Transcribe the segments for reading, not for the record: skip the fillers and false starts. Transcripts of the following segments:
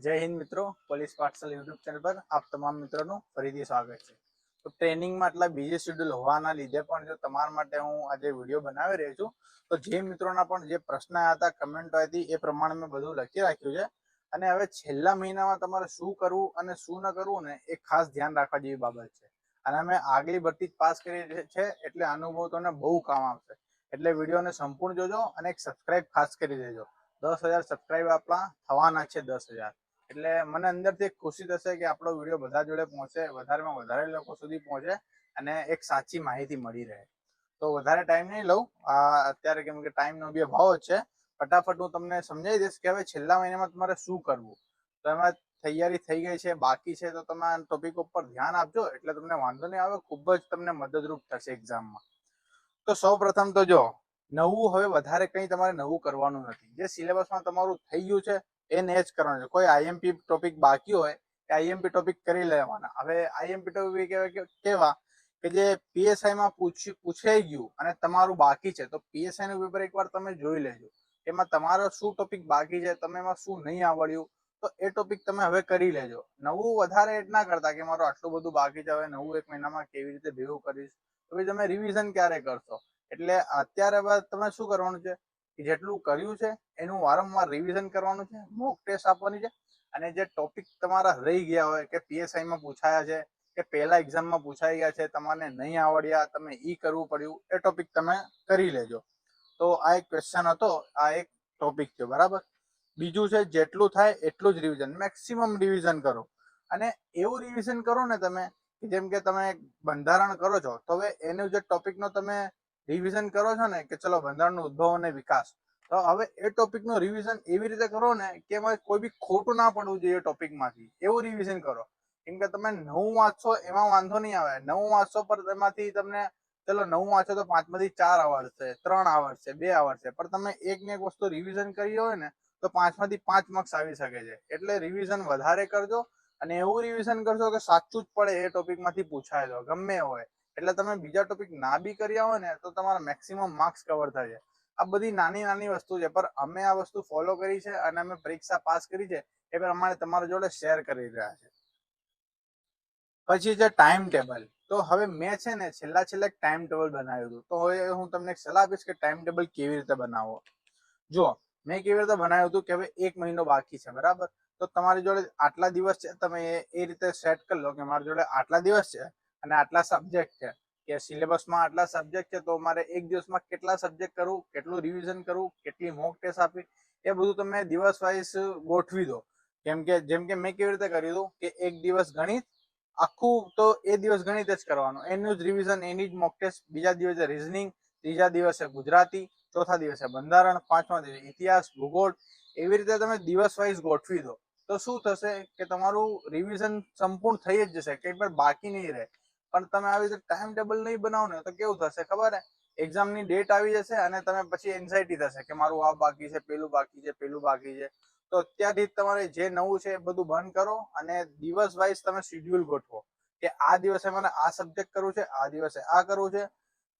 જય હિન્દ મિત્રો, police પાઠશાલા YouTube channel પર આપ તમામ મિત્રોનું ફરીથી સ્વાગત છે। તો ટ્રેનિંગમાં આટલા બીજી શેડ્યુલ હોવાના લીધે પણ જો તમારા માટે હું આજે વિડીયો બનાવી રહ્યો છું, તો જે મિત્રોના પણ જે પ્રશ્ન આવ્યા હતા, કમેન્ટો હતી, એ પ્રમાણે મેં બધું લખી રાખ્યું છે। અને હવે છેલ્લા મહિનામાં તમારે શું કરવું અને શું ન કરવું ને એ ખાસ ધ્યાન રાખવા જેવી બાબત છે। અને અમે આગલી ભરતી પાસ કરી છે, એટલે અનુભવ તમને બહુ કામ આવશે। એટલે વિડીયોને સંપૂર્ણ જોજો અને એક સબસ્ક્રાઇબ ખાસ કરી દેજો। 10,000 સબસ્ક્રાઇબ આપણા થવાના છે, 10,000। એટલે મને અંદરથી એક ખુશી થશે કે આપણો વિડીયો બધા જોડે પહોંચે, વધારેમાં વધારે લોકો સુધી પહોંચે અને એક સાચી માહિતી મળી રહે। તો વધારે ટાઈમ નહીં લઉં અત્યારે, કેમ કે ટાઈમનો બી અભાવ જ છે। ફટાફટ હું તમને સમજાવી દઈશ કે હવે છેલ્લા મહિનામાં તમારે શું કરવું। તો એમાં તૈયારી થઈ ગઈ છે, બાકી છે, તો તમે આ ટોપિક ઉપર ધ્યાન આપજો, એટલે તમને વાંધો નહીં આવે, ખૂબ જ તમને મદદરૂપ થશે એક્ઝામમાં। તો સૌ પ્રથમ તો જો નવું હવે વધારે કંઈ તમારે નવું કરવાનું નથી। જે સિલેબસમાં તમારું થઈ ગયું છે એને જ કરવાનું છે। કોઈ આઈએમપી ટોપિક બાકી હોય એ આઈએમપી ટોપિક કરી લેવાના। હવે આઈએમપી ટોપિક કેવા કે જે પીએસઆઈમાં પૂછાઈ ગયું અને તમારું બાકી છે, તો પીએસઆઈ નું પેપર એકવાર તમે જોઈ લેજો, એમાં તમારો શું ટોપિક બાકી છે, તમે એમાં શું નહીં આવડ્યું, તો એ ટોપિક તમે હવે કરી લેજો। નવું વધારે એડ ના કરતા કે મારું આટલું બધું બાકી છે, હવે નવું એક મહિનામાં કેવી રીતે ભેગું કરીશ, તો ભાઈ તમે રિવિઝન ક્યારે કરશો। એટલે અત્યારે તમે શું કરવાનું છે, જેટલું કર્યું છે એનું વારંવાર રિવિઝન કરવાનું છે, મોક ટેસ્ટ આપવાની છે, અને જે ટોપિક તમારા રહી ગયા હોય કે પીએસઆઈમાં પૂછાયા છે કે પહેલા એક્ઝામમાં પૂછાઈ ગયા છે, તમારે નહીં આવડ્યા, તમે ઈ કરવું પડ્યું, એ ટોપિક તમે કરી લેજો। તો આ એક ક્વેશ્ચન હતો, આ એક ટોપિક છે, બરાબર। બીજું છે, જેટલું થાય એટલું જ રિવિઝન, મેક્સિમમ રિવિઝન કરો। અને એવું રિવિઝન કરો ને તમે, જેમ કે તમે બંધારણ કરો છો, તો હવે એનું જે ટોપિકનો તમે રિવિઝન કરો છો ને કે ચલો બંધારણનો ઉદ્ભવ અને વિકાસ, તો હવે એ ટોપિકનું રિવિઝન એવી રીતે કરો ને કે એમાં કોઈ બી ખોટું ના પડવું જોઈએ ટોપિકમાંથી, એવું રિવિઝન કરો। કેમ કે તમે નવું વાંચશો એમાં વાંધો નહીં આવે, નવું વાંચશો પર એમાંથી તમને ચલો નવું વાંચો તો 5માંથી 4 આવડશે, 3 આવડશે, 2 આવડશે, પણ તમે એક ને એક વસ્તુ રિવિઝન કરી હોય ને તો 5માંથી 5 માર્ક્સ આવી શકે છે। એટલે રિવિઝન વધારે કરજો અને એવું રિવિઝન કરશો કે સાચું જ પડે એ ટોપિકમાંથી પૂછાયેલો ગમે હોય। એટલે તમે બીજા ટોપિક ના બી કર્યા હોય ને તો તમારા મેક્સિમમ માર્ક્સ કવર થાય છે। આ બધી નાની નાની વસ્તુ છે, પણ અમે આ વસ્તુ ફોલો કરી છે અને અમે પરીક્ષા પાસ કરી છે, એ પ્રમાણે તમારા જોડે શેર કરી રહ્યા છે। પછી છે ટાઈમ ટેબલ। તો હવે મેં છે ને છેલ્લા એક ટાઈમ ટેબલ બનાવ્યું હતું, તો હવે હું તમને એક સલાહ આપીશ કે ટાઈમ ટેબલ કેવી રીતે બનાવો। જો મેં કેવી રીતે બનાવ્યું હતું કે હવે 1 મહિનો બાકી છે, બરાબર। તો તમારી જોડે આટલા દિવસ છે, તમે એ રીતે સેટ કરી લો કે મારી જોડે આટલા દિવસ છે અને આટલા સબ્જેક્ટ છે, કે સિલેબસમાં આટલા સબ્જેક્ટ છે, તો મારે એક દિવસમાં કેટલા સબ્જેક્ટ કરવું, કેટલું રિવિઝન કરવું, કેટલી મોક ટેસ્ટ આપવી, એ બધું તમે દિવસ વાઇઝ ગોઠવી દો। જેમ કે મેં કેવી રીતે કર્યું હતું કે એક દિવસ ગણિત આખું, તો એ દિવસ ગણિત જ કરવાનું, એનું જ રિવિઝન, એની જ મોક ટેસ્ટ, બીજા દિવસે રીઝનિંગ, ત્રીજા દિવસે ગુજરાતી, ચોથા દિવસે બંધારણ, 5મા દિવસે ઇતિહાસ, ભૂગોળ, એવી રીતે તમે દિવસ વાઇઝ ગોઠવી દો। તો શું થશે કે તમારું રિવિઝન સંપૂર્ણ થઈ જ જશે, કંઈ પણ બાકી નહીં રહે। પણ તમે આવી રીતે ટાઈમ ટેબલ નહીં બનાવો ને તો કેવું થશે ખબર હે, એક્ઝામની ડેટ આવી જશે અને તમે પછી એન્ઝાયટી થશે કે મારું આ બાકી છે, પેલું બાકી છે, પેલું બાકી છે। તો અત્યારથી જ તમારે જે નવું છે એ બધું બંધ કરો અને દિવસ વાઇઝ તમે શેડ્યુલ ગોઠવો કે આ દિવસે મને આ સબ્જેક્ટ કરવું છે, આ દિવસે આ કરવું છે।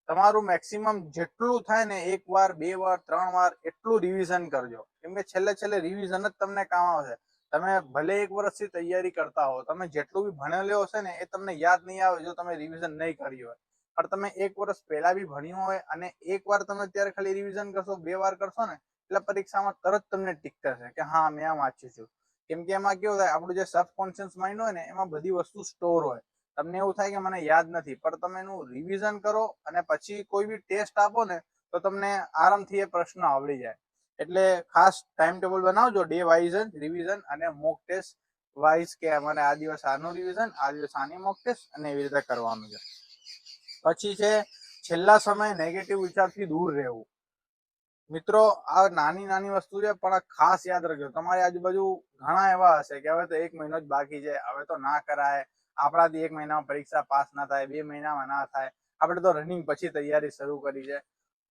તમારું મેક્સિમમ જેટલું થાય ને 1 વાર, 2 વાર, 3 વાર એટલું રિવિઝન કરજો, કેમ કે છેલ્લે રિવિઝન જ તમને કામ આવશે। તમે ભલે 1 વર્ષથી તૈયારી કરતા હો, તમે જેટલું બી ભણેલું હશે ને એ તમને યાદ નહીં આવે જો તમે રિવિઝન નહીં કર્યું હોય। પણ તમે 1 વર્ષ પહેલા બી ભણ્યું હોય અને 1 વાર તમે અત્યારે ખાલી રિવિઝન કરશો, 2 વાર કરશો ને, એટલે પરીક્ષામાં તરત તમને ટીક થશે કે હા મેં આ વાંચ્યું છું। કેમ કે એમાં કેવું થાય, આપણું જે સબકોન્શિયસ માઇન્ડ હોય ને એમાં બધી વસ્તુ સ્ટોર હોય। તમને એવું થાય કે મને યાદ નથી, પણ તમે એનું રિવિઝન કરો અને પછી કોઈ બી ટેસ્ટ આપો ને તો તમને આરામથી એ પ્રશ્ન આવડી જાય। એટલે ખાસ ટાઈમ ટેબલ બનાવજો, ડે વાઇઝ જ રિવિઝન અને મોક ટેસ્ટ વાઇઝ, કે મને આ દિવસ આનું રિવિઝન, આ દિવસ આની મોક ટેસ્ટ, અને એવી રીતે કરવાનું છે। પછી છે છેલ્લા સમયે નેગેટિવ વિચારથી દૂર રહેવું। મિત્રો આ નાની નાની વસ્તુ છે, પણ ખાસ યાદ રાખજો, તમારી આજુબાજુ ઘણા એવા હશે કે હવે તો 1 મહિનો જ બાકી છે, હવે તો ના કરાય, આપણાથી 1 મહિનામાં પરીક્ષા પાસ ના થાય, 2 મહિનામાં ના થાય, આપણે તો રનિંગ પછી તૈયારી શરૂ કરી છે।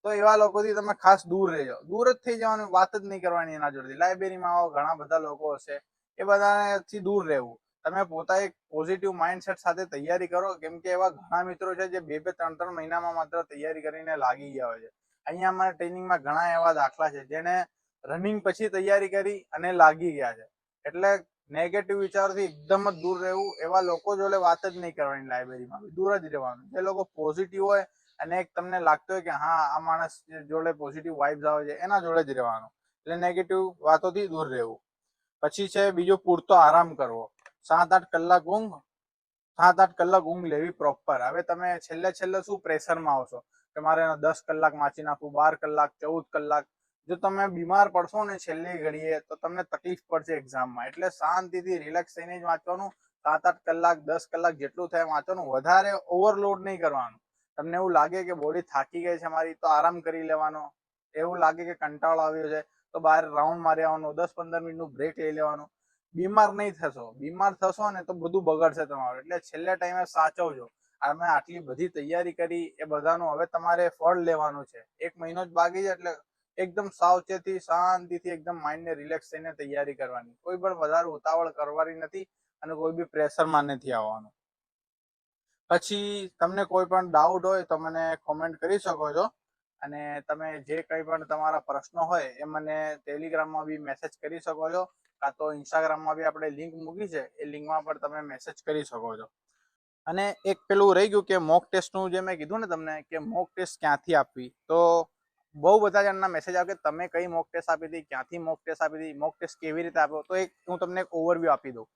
તો એવા લોકોથી તમે ખાસ દૂર રહેજો, દૂર જ થઈ જવાનું, વાત જ નહીં કરવાની એના જોડે। લાઇબ્રેરીમાં આવો, ઘણા બધા લોકો હશે, એ બધાથી દૂર રહેવું। તમે પોતા એક પોઝિટિવ માઇન્ડસેટ સાથે તૈયારી કરો, કેમ કે એવા ઘણા મિત્રો છે જે 2-2, 3-3 મહિનામાં માત્ર તૈયારી કરીને લાગી ગયા હોય છે। અહીંયા અમારા ટ્રેનિંગમાં ઘણા એવા દાખલા છે જેને રનિંગ પછી તૈયારી કરી અને લાગી ગયા છે। એટલે નેગેટિવ વિચારોથી એકદમ જ દૂર રહેવું, એવા લોકો જોડે વાત જ નહીં કરવાની, લાઇબ્રેરીમાં દૂર જ રહેવાનું. જે લોકો પોઝિટિવ હોય અને એક તમને લાગતું હોય કે હા આ માણસ જોડે પોઝિટિવ વાઇબ્સ આવે છે, એના જોડે જ રહેવાનું. એટલે નેગેટિવ વાતોથી દૂર રહેવું. પછી છે બીજો, પૂરતો આરામ કરવો. 7-8 કલાક ઊંઘ, 7-8 કલાક ઊંઘ લેવી પ્રોપર. હવે તમે છેલ્લે શું પ્રેશરમાં આવશો કે મારે 10 કલાક વાંચી નાખવું, 12 કલાક, 14 કલાક. જો તમે બીમાર પડશો ને છેલ્લી ઘડીએ તો તમને તકલીફ પડશે એક્ઝામમાં. એટલે શાંતિથી રિલેક્સ થઈને જ વાંચવાનું. 7-8 કલાક, 10 કલાક જેટલું થાય વાંચવાનું. વધારે ઓવરલોડ નહીં કરવાનું. તમને એવું લાગે કે બોડી થાકી ગઈ છે મારી, તો આરામ કરી લેવાનો. એવું લાગે કે કંટાળો આવ્યો છે તો બહાર રાઉન્ડ મારી આવવાનો, 10-15 મિનિટનું બ્રેક લઈ લેવાનું. બીમાર નહીં થશો. બીમાર થશો ને તો બધું બગડશે તમારું. એટલે છેલ્લે ટાઈમે સાચવજો. અમે આટલી બધી તૈયારી કરી, એ બધાનું હવે તમારે ફળ લેવાનું છે. 1 મહિનો જ બાકી છે, એટલે એકદમ સાવચેતી, શાંતિથી, એકદમ માઇન્ડને રિલેક્સ થઈને તૈયારી કરવાની. કોઈ પણ વધારે ઉતાવળ કરવાની નથી અને કોઈ બી પ્રેશરમાં નથી આવવાનું. પછી તમને કોઈ પણ ડાઉટ હોય તો મને કોમેન્ટ કરી શકો છો. અને તમે જે કંઈ પણ તમારા પ્રશ્નો હોય એ મને ટેલિગ્રામમાં બી મેસેજ કરી શકો છો, કાં તો ઇન્સ્ટાગ્રામમાં બી આપણે લિંક મૂકી છે, એ લિંકમાં પણ તમે મેસેજ કરી શકો છો. અને એક પેલું રહી ગયું કે મોક ટેસ્ટનું, જે મેં કીધું ને તમને કે મોક ટેસ્ટ ક્યાંથી આપવી, તો બહુ બધા જણના મેસેજ આવે કે તમે કઈ મોક ટેસ્ટ આપી હતી, ક્યાંથી મોક ટેસ્ટ આપી હતી, મોક ટેસ્ટ કેવી રીતે આપ્યો. તો હું તમને એક ઓવરવ્યુ આપી દઉં.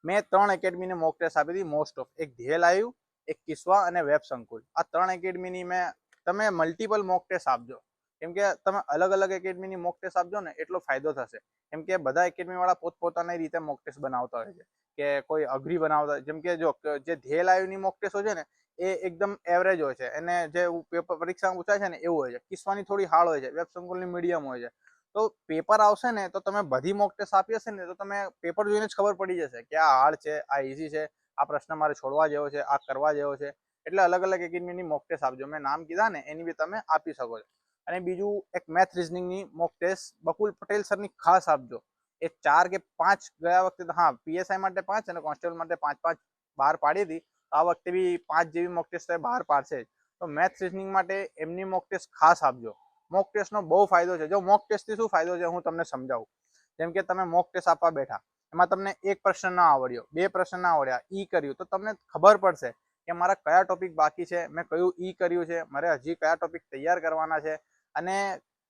મેં 3 એકેડમીની મોક ટેસ્ટ આપી હતી, મોસ્ટ ઓફ. એક ધ્યેય લાઈવ, એક કિસ્વા અને વેબ સંકુલ. આ 3 એકેડમીની તમે મલ્ટિપલ મોક ટેસ્ટ આપજો. કેમ કે તમે અલગ અલગ એકેડમીની મોક ટેસ્ટ આપજો ને એટલો ફાયદો થશે. કેમ કે બધા એકેડમી વાળા પોતપોતાની રીતે મોક ટેસ્ટ બનાવતા હોય છે, કે કોઈ અઘરી બનાવતા. જેમ કે જો જે ધ્યેય લાઈવની મોક ટેસ્ટ હોય છે ને, એ એકદમ એવરેજ હોય છે, અને જે પેપર પરીક્ષામાં પૂછાય છે ને એવું હોય છે. કિસ્વાની થોડી હાર્ડ હોય છે, વેબ સંકુલની મીડિયમ હોય છે. તો પેપર આવશે ને તો તમે બધી મોક ટેસ્ટ આપી હશે ને તો તમે પેપર જોઈને જ ખબર પડી જશે કે આ હાર્ડ છે, આ ઈઝી છે, આ પ્રશ્ન મારે છોડવા જેવો છે, આ કરવા જેવો છે. એટલે અલગ અલગ એકેડમીની મોક ટેસ્ટ આપજો. મેં નામ કીધા ને એની બી તમે આપી શકો છો. અને બીજું એક મેથ રીઝનિંગની મોક ટેસ્ટ બકુલ પટેલ સરની ખાસ આપજો. એ 4 કે 5 ગયા વખતે, હા પીએસઆઈ માટે 5 અને કોન્સ્ટેબલ માટે 5 બહાર પાડી હતી. આ વખતે બી 5 જેવી મોક ટેસ્ટ બહાર પાડશે જ. તો મેથ રીઝનિંગ માટે એમની મોક ટેસ્ટ ખાસ આપજો. મોક ટેસ્ટનો બહુ ફાયદો છે. જો મોક ટેસ્ટથી શું ફાયદો છે હું તમને સમજાવું. જેમ કે તમે મોક ટેસ્ટ આપવા બેઠા, એમાં તમને 1 પ્રશ્ન ના આવડ્યો, 2 પ્રશ્ન ના આવડ્યા, ઈ કર્યું, તો તમને ખબર પડશે કે મારા કયા ટોપિક બાકી છે, મેં કયું ઈ કર્યું છે, મારે હજી કયા ટોપિક તૈયાર કરવાના છે, અને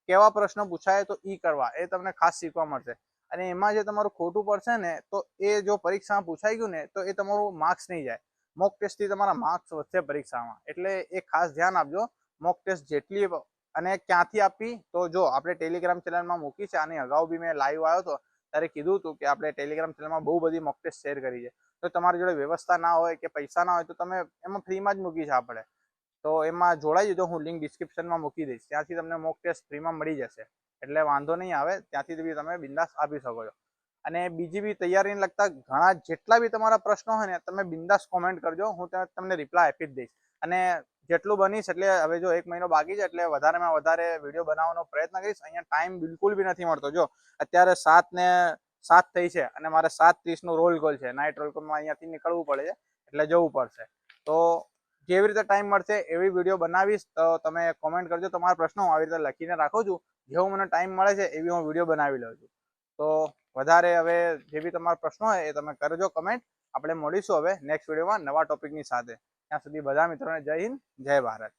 કેવા પ્રશ્નો પૂછાય તો ઈ કરવા, એ તમને ખાસ શીખવા મળશે. અને એમાં જે તમારું ખોટું પડશે ને, તો એ જો પરીક્ષામાં પૂછાઈ ગયું ને તો એ તમારું માર્ક્સ નહીં જાય. મોક ટેસ્ટથી તમારા માર્ક્સ વધશે પરીક્ષામાં. એટલે એ ખાસ ધ્યાન આપજો. મોક ટેસ્ટ જેટલી અને ક્યાંથી આપવી, તો જો આપણે ટેલિગ્રામ ચેનલમાં મૂકી છે. આની અગાઉ બી મેં લાઈવ આવ્યો હતો ત્યારે કીધું હતું કે આપણે ટેલિગ્રામ ચેનલમાં બહુ બધી મોક ટેસ્ટ શેર કરી છે. તો તમારી જોડે વ્યવસ્થા ના હોય કે પૈસા ના હોય તો તમે એમાં ફ્રીમાં જ મૂકી છે આપણે, તો એમાં જોડાઈ જજો. હું લિંક ડિસ્ક્રિપ્શનમાં મૂકી દઈશ. ત્યાંથી તમને મોક ટેસ્ટ ફ્રીમાં મળી જશે. એટલે વાંધો નહીં આવે. ત્યાંથી બી તમે બિંદાસ આપી શકો છો. અને બીજી બી તૈયારીને લગતા ઘણા જેટલા બી તમારા પ્રશ્નો હોય ને, તમે બિંદાસ કોમેન્ટ કરજો. હું તમને રિપ્લાય આપી જ દઈશ. અને જેટલું બનીશ એટલે, હવે જો 1 મહિનો બાકી છે એટલે વધારેમાં વધારે વિડીયો બનાવવાનો પ્રયત્ન કરીશ. અહીંયા ટાઈમ બિલકુલ બી નથી મળતો. જો અત્યારે 7 થઈ છે અને મારે 7:30 રોલ કોલ છે. નાઇટ રોલ કોલમાં અહીંયાથી નીકળવું પડે છે, એટલે જવું પડશે. તો જેવી રીતે ટાઈમ મળશે એવી વિડીયો બનાવીશ. તો તમે કોમેન્ટ કરજો તમારા પ્રશ્નો. હું આવી રીતે લખીને રાખું છું. જેવું મને ટાઈમ મળે છે એવી હું વિડીયો બનાવી લઉં છું. તો વધારે હવે જે બી તમારા પ્રશ્નો હોય એ તમે કરજો કમેન્ટ. આપણે મળીશું હવે નેક્સ્ટ વિડીયોમાં નવા ટોપિકની સાથે. ત્યાં સુધી બધા મિત્રોને જય હિન્દ, જય ભારત.